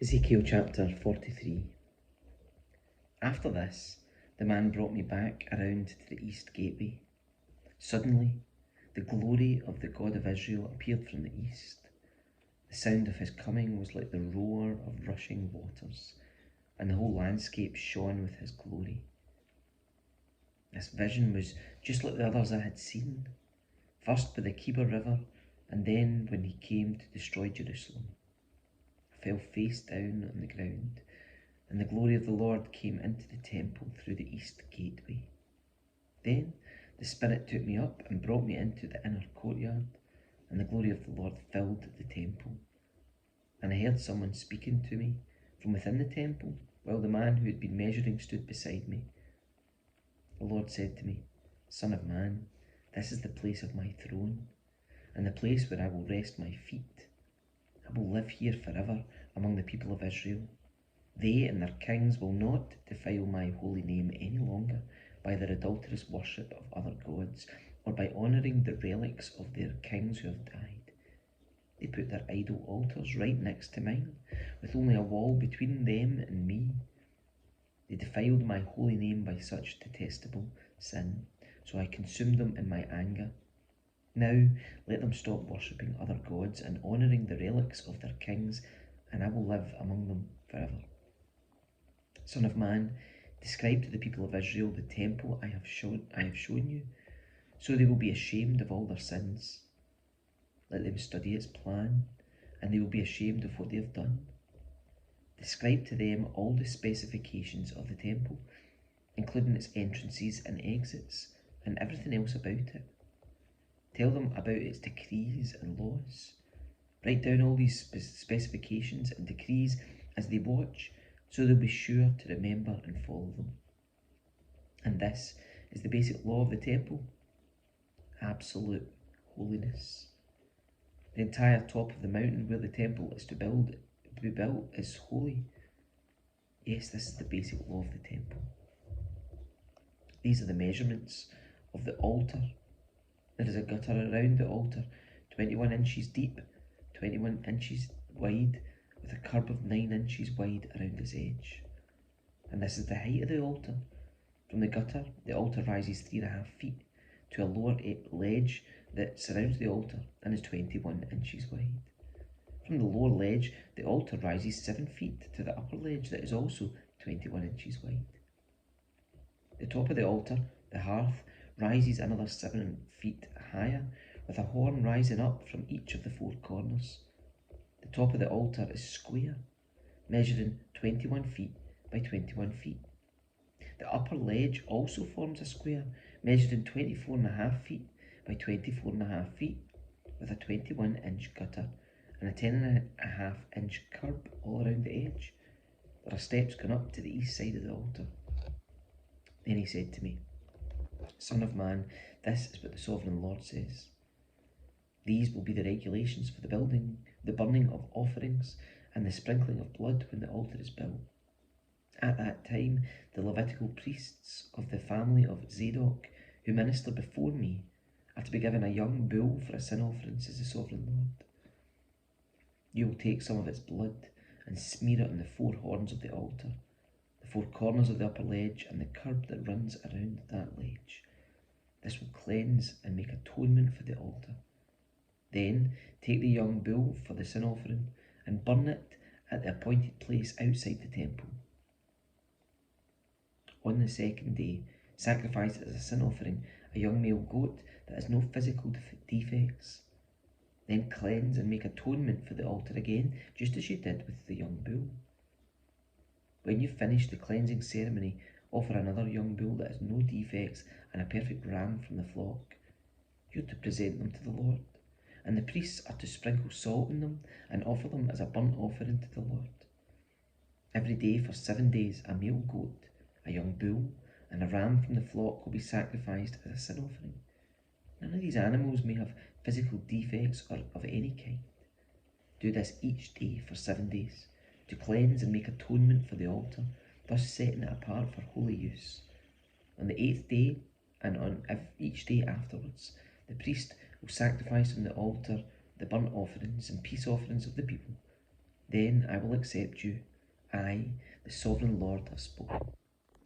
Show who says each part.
Speaker 1: Ezekiel chapter 43. After this, the man brought me back around to the east gateway. Suddenly, the glory of the God of Israel appeared from the east. The sound of his coming was like the roar of rushing waters, and the whole landscape shone with his glory. This vision was just like the others I had seen, first by the Kibar River, and then when he came to destroy Jerusalem. I fell face down on the ground, and the glory of the Lord came into the temple through the east gateway. Then the Spirit took me up and brought me into the inner courtyard, and the glory of the Lord filled the temple. And I heard someone speaking to me from within the temple, while the man who had been measuring stood beside me. The Lord said to me, "Son of man, this is the place of my throne, and the place where I will rest my feet. I will live here forever among the people of Israel. They and their kings will not defile my holy name any longer by their adulterous worship of other gods, or by honouring the relics of their kings who have died. They put their idol altars right next to mine, with only a wall between them and me. They defiled my holy name by such detestable sin, so I consumed them in my anger. Now let them stop worshipping other gods and honouring the relics of their kings, and I will live among them forever. Son of man, describe to the people of Israel the temple I have shown you, so they will be ashamed of all their sins. Let them study its plan, and they will be ashamed of what they have done. Describe to them all the specifications of the temple, including its entrances and exits, and everything else about it. Tell them about its decrees and laws. Write down all these specifications and decrees as they watch, so they'll be sure to remember and follow them. And this is the basic law of the temple: absolute holiness. The entire top of the mountain where the temple is to be built is holy. Yes, this is the basic law of the temple. These are the measurements of the altar. There is a gutter around the altar, 21 inches deep, 21 inches wide, with a curb of 9 inches wide around its edge. And this is the height of the altar. From the gutter, the altar rises 3.5 feet to a lower ledge that surrounds the altar and is 21 inches wide. From the lower ledge, the altar rises 7 feet to the upper ledge that is also 21 inches wide. The top of the altar, the hearth, rises another 7 feet higher, with a horn rising up from each of the 4 corners. The top of the altar is square, measuring 21 feet by 21 feet. The upper ledge also forms a square, measuring 24.5 feet by 24.5 feet, with a 21-inch gutter and a 10.5-inch curb all around the edge. There are steps going up to the east side of the altar. Then he said to me, "Son of man, this is what the sovereign Lord says. These will be the regulations for the burning of offerings, and the sprinkling of blood when the altar is built. At that time, the Levitical priests of the family of Zadok, who minister before me, are to be given a young bull for a sin offering, says the sovereign Lord. You will take some of its blood and smear it on the 4 horns of the altar, the 4 corners of the upper ledge, and the curb that runs around that ledge. This will cleanse and make atonement for the altar. Then take the young bull for the sin offering and burn it at the appointed place outside the temple. On the 2nd day, sacrifice as a sin offering a young male goat that has no physical defects. Then cleanse and make atonement for the altar again, just as you did with the young bull. When you finish the cleansing ceremony, offer another young bull that has no defects and a perfect ram from the flock. You are to present them to the Lord, and the priests are to sprinkle salt on them and offer them as a burnt offering to the Lord. Every day for 7 days, a male goat, a young bull, and a ram from the flock will be sacrificed as a sin offering. None of these animals may have physical defects or of any kind. Do this each day for 7 days, to cleanse and make atonement for the altar, thus setting it apart for holy use. On the 8th day, and on each day afterwards, the priest will sacrifice on the altar the burnt offerings and peace offerings of the people. Then I will accept you. I, the sovereign Lord, have spoken.